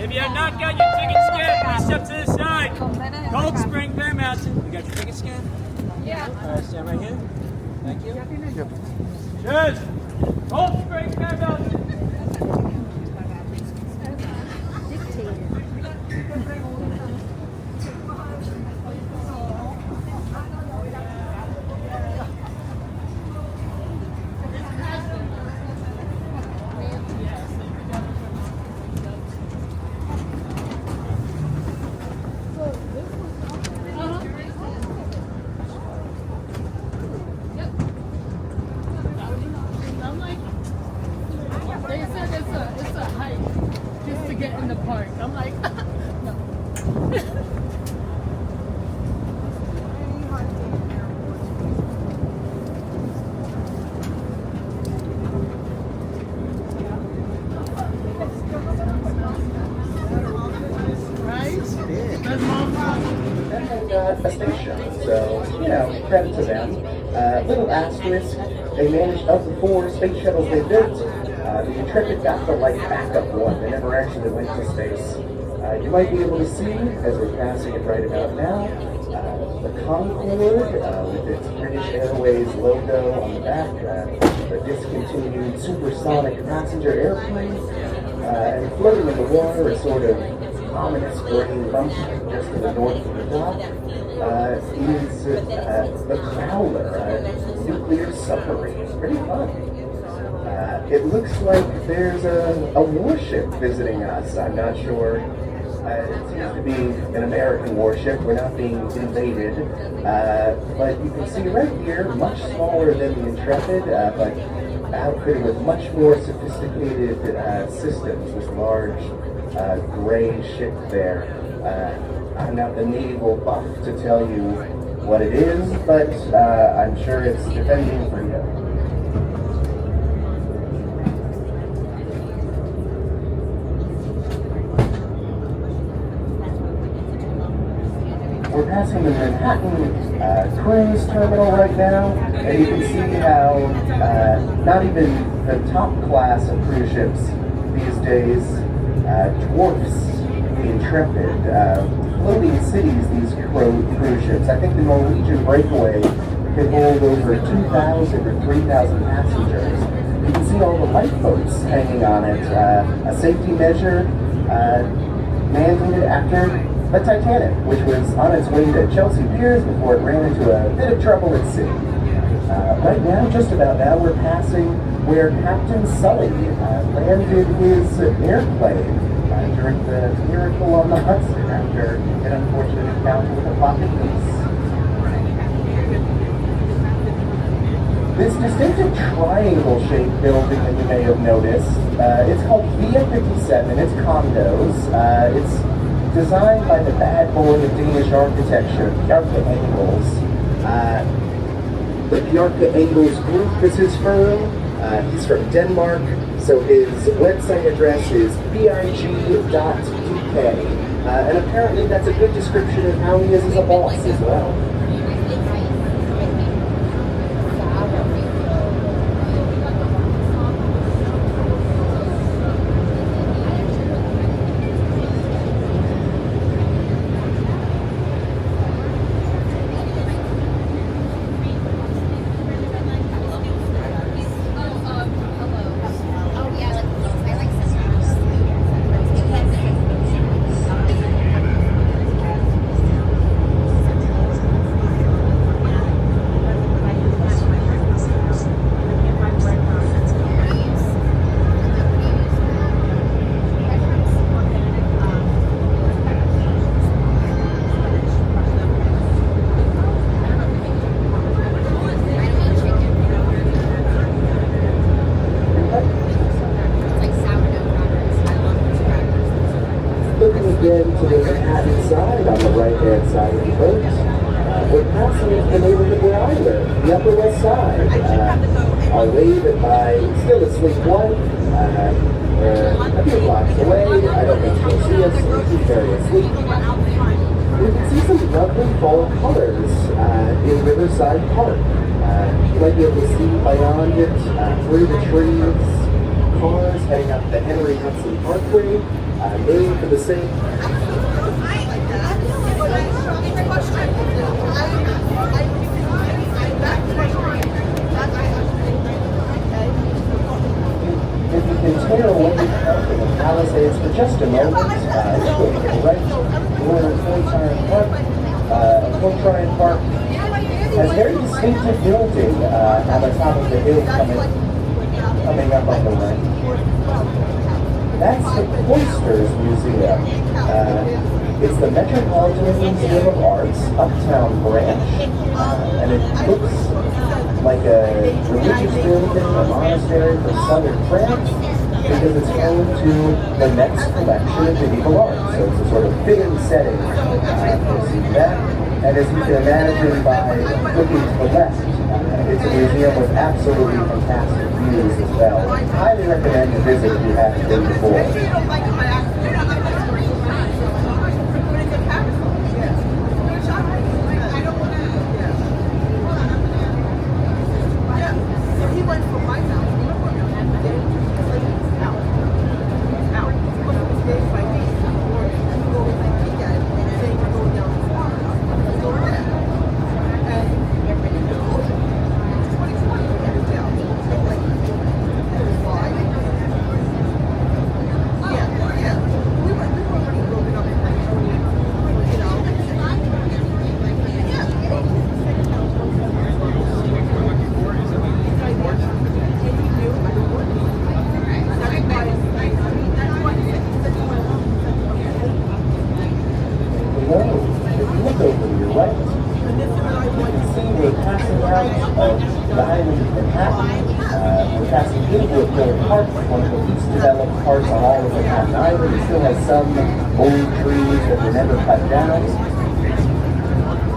If you have not got your ticket scanned, please step to the side. Cold Spring, Bear Mountain. You got your ticket scanned? Yeah. All right, stand right here. Thank you. Cheers. Cold Spring, Bear Mountain. They said it's a hike just to get in the park. I'm like, no. A station, so, credit to them. Little asterisk, they managed, of the 4 space shuttles they built, the Intrepid got the, backup one. They never actually went to space. You might be able to see, as we're passing it right about now, the Concorde, with its British Airways logo on the back, the discontinued supersonic passenger airplane, and floating in the water, a sort of ominous green lump just to the north of the dock, is the Growler, a nuclear submarine. Pretty fun. It looks like there's a warship visiting us. I'm not sure. It seems to be an American warship. We're not being invaded. But you can see right here, much smaller than the Intrepid, but outfitted with much more sophisticated systems. This large gray ship there. I'm not the naval buff to tell you what it is, but I'm sure it's defending freedom. We're passing the Manhattan cruise terminal right now, and you can see how not even the top class of cruise ships these days dwarfs the Intrepid. Floating cities, these cruise ships. I think the Norwegian Breakaway can hold over 2,000 or 3,000 passengers. You can see all the lifeboats hanging on it. A safety measure mandated after the Titanic, which was on its way to Chelsea Piers before it ran into a bit of trouble at sea. Right now, just about now, we're passing where Captain Sully landed his airplane during the Miracle on the Hudson after an unfortunate encounter with a pocket goose. This distinctive triangle-shaped building that you may have noticed, it's called Via 57, it's condos. It's designed by the bad boy of Danish architecture, Bjarke Engels. The Bjarke Engels Group is his firm. He's from Denmark, so his website address is big.dk. And apparently that's a good description of how he is as a boss as well. Again to the Manhattan side, on the right-hand side of the boat. We're passing the neighborhood where I live, the Upper West Side. I'll wave at my still asleep wife. We're a few blocks away. I don't think she'll see us. She's very asleep. We can see some lovely fall colors in Riverside Park. You might be able to see beyond it, through the trees. cars heading up the Henry Hudson Parkway, named for the same. If you can tear away from the Palisades for just a moment, right where Pontchartrain Park has very distinctive building on the top of the hill coming up on the right. That's the Cloisters Museum. It's the Metropolitan Museum of Art's Uptown branch, and it looks like a religious building, a monastery from southern France, because it's home to the next collection of medieval art. So it's a sort of fitting setting to see that. And as you can imagine by looking to the left, it's a museum with absolutely fantastic views as well. I highly recommend a visit if you haven't been before.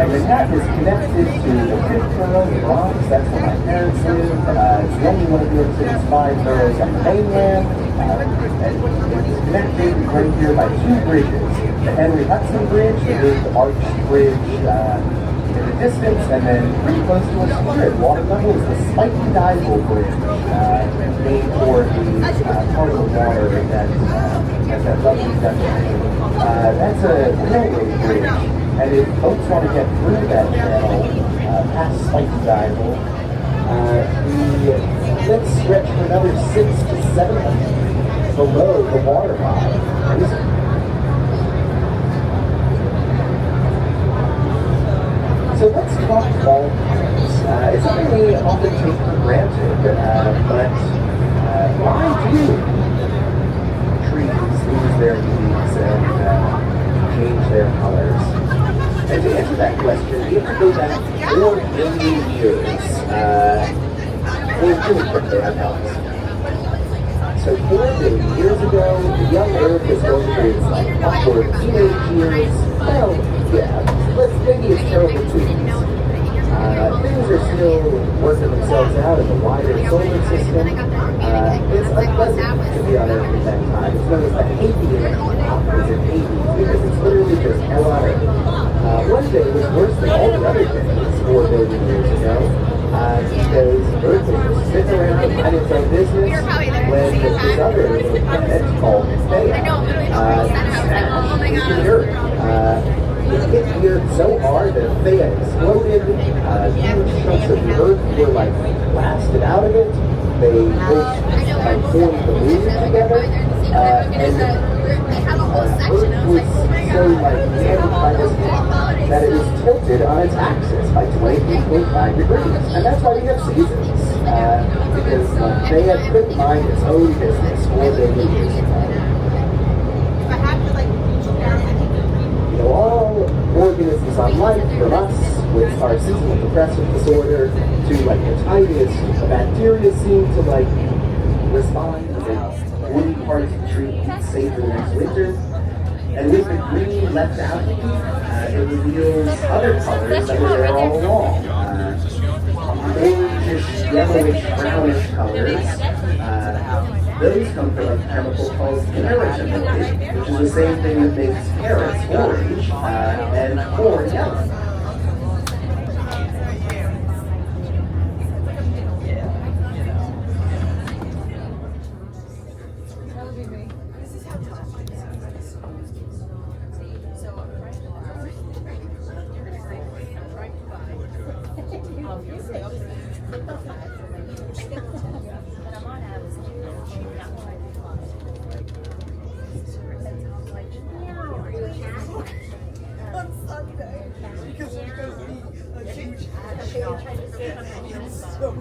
And Manhattan is connected to the Fifth Borough, the Bronx, that's where my parents live. It's the only one of New York City's 5 boroughs on the mainland. And it's connected right here by 2 bridges. The Henry Hudson Bridge, the big arched bridge in the distance, and then pretty close to us here at water level is the Spiky Dival Bridge, named for the part of the water that has that lovely definition. That's a railroad bridge. And if folks want to get through that channel, past Spiky Dival, let's stretch for another 6 to 7 feet below the water line. So let's talk ballparks. It's something we often take for granted, but why do trees lose their leaves and change their colors? And to answer that question, we have to go back 4 billion years. We're really quickly, I promise. So 4 billion years ago, the young Earth was going through its upward teenage years. Well, yeah, maybe it's terrible tweens. Things are still working themselves out in the wider solar system. It's unpleasant to be on Earth at that time. It's known as the Hadean opposite Hades, because it's literally just hell on Earth. One day was worse than all the other days 4 billion years ago, because Earth was just sitting around minding its own business when this other planet called Ferry smashed into Earth. It hit the Earth so hard that Ferry exploded. Huge chunks of the Earth were blasted out of it. They both formed the moon together, and Earth was so damaged by this that it was tilted on its axis by 23.5 degrees. And that's why we have seasons, because they had couldn't mind its own business 4 billion years ago. All organisms on life, from us with our seasonal depressive disorder to the tiniest bacteria seem to respond to the woody parts of the tree heat safe for the next winter. And with the green left out, it reveals other colors that were there all along. Orangish, yellowish, brownish colors. Those come from a chemical called carotenoid, which is the same thing that makes carrots orange and corn yellow. That'll be me. On Sunday because there's going to be a huge it's so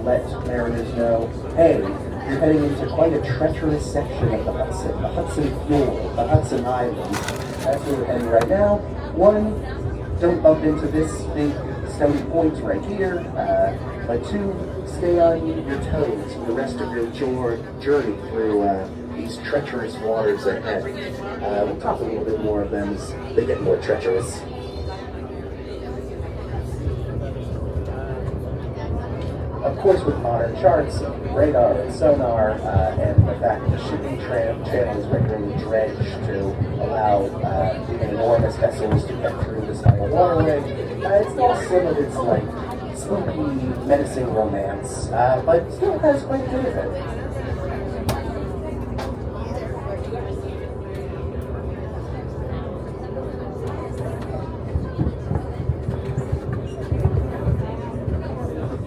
let mariners know, hey, you're heading into quite a treacherous section of the Hudson Fjord, the Hudson Islands. That's where we're heading right now. One, don't bump into this big stony point right here. But two, stay on your toes for the rest of your journey through the these treacherous waters ahead. We'll talk a little bit more of them as they get more treacherous. Of course, with modern charts, radar and sonar, and the fact that the shipping channel is regularly dredged to allow even enormous vessels to get through this tidal waterway, it's lost some of its like spooky, menacing romance, but still has quite a bit of it.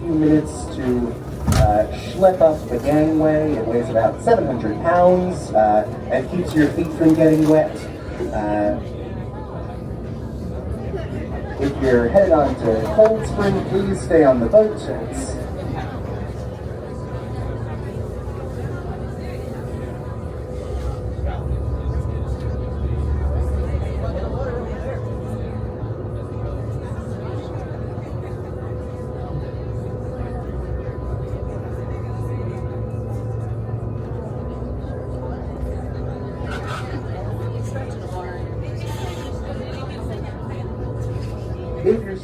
Minutes to schlep up the gangway. It weighs about 700 pounds and keeps your feet from getting wet. If you're headed on to Cold Spring, please stay on the boat. If you're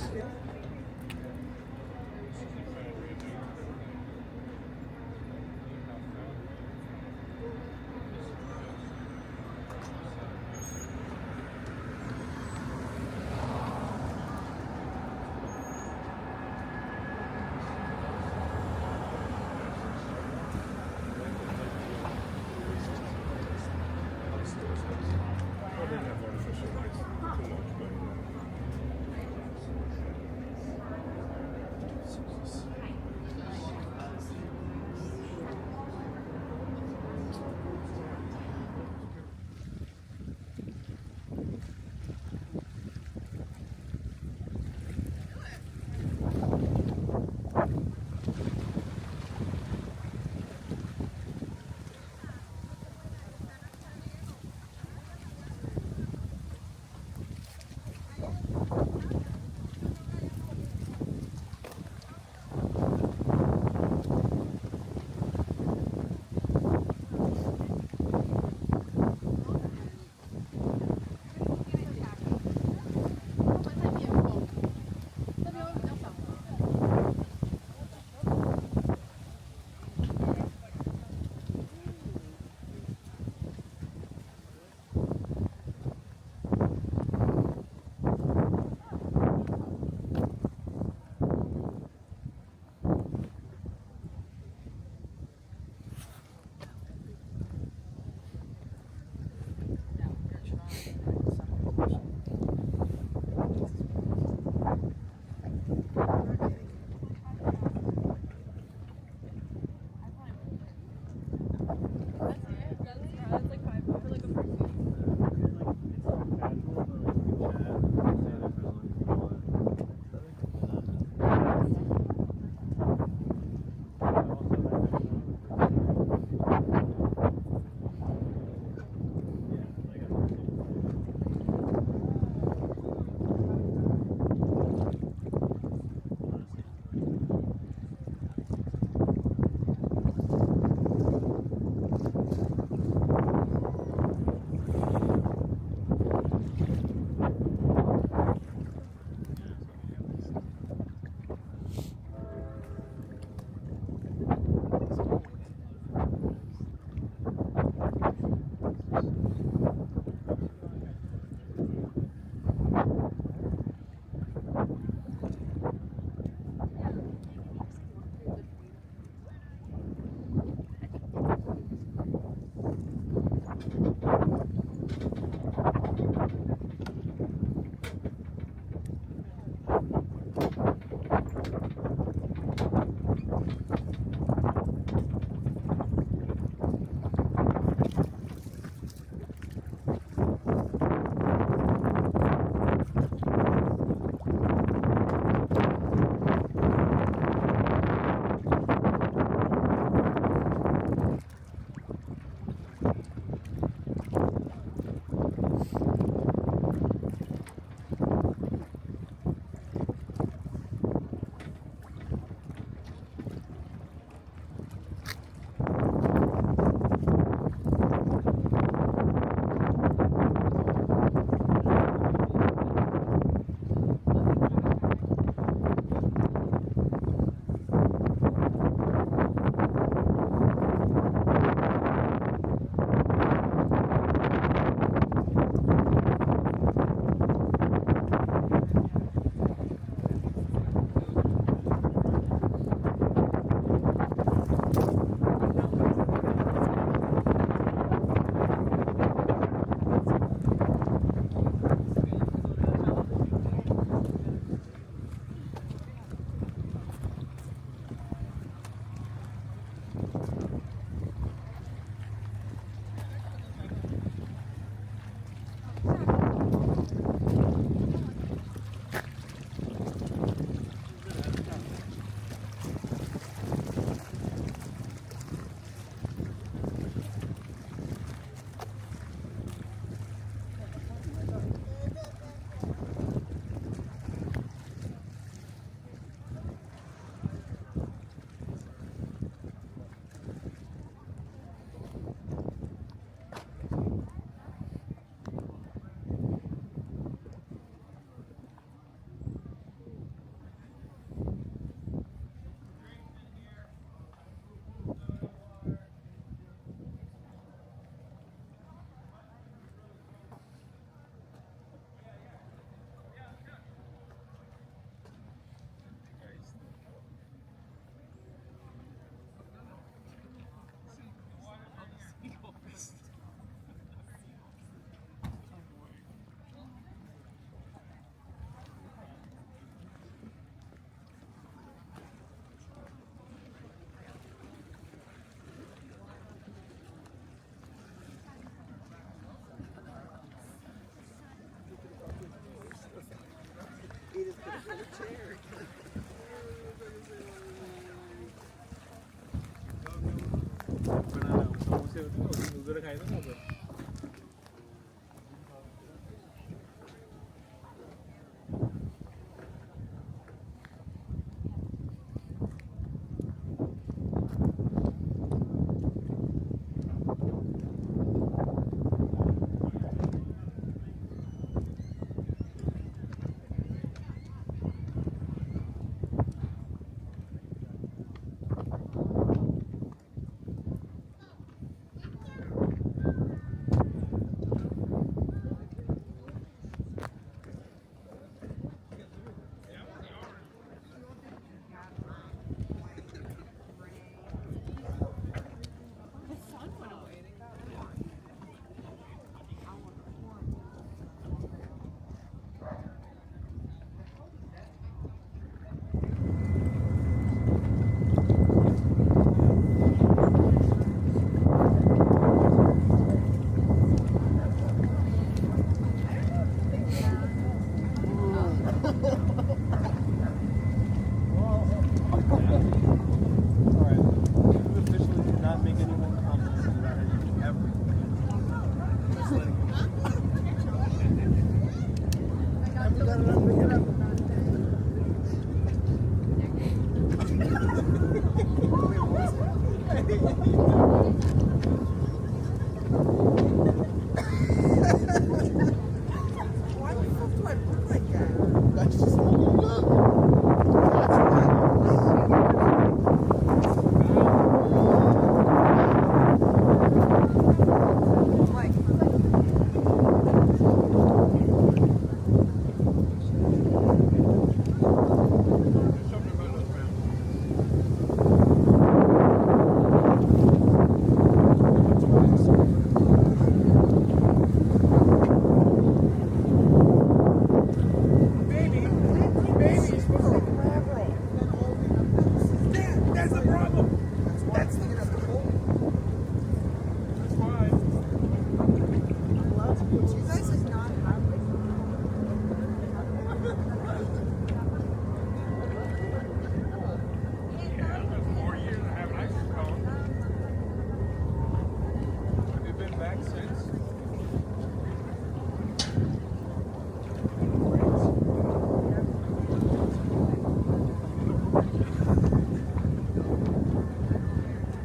누구를 가야 되는 거죠? Why the fuck do I look like that? That's just how you look. That's the problem. That's the That's why. You guys is not happy. Yeah, it's been 4 years I haven't ice cone. Have you been back since?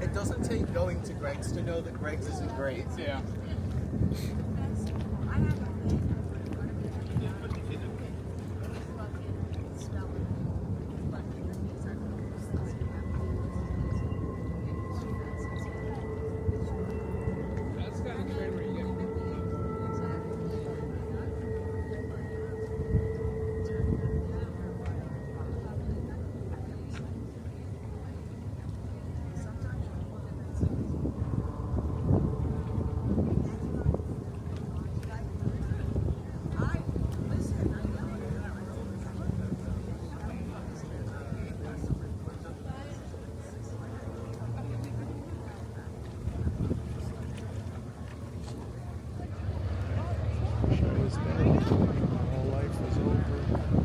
It doesn't take going to Greg's to know that Greg's isn't great. Yeah. That's kind of trade where you get Show is dead. All life is over.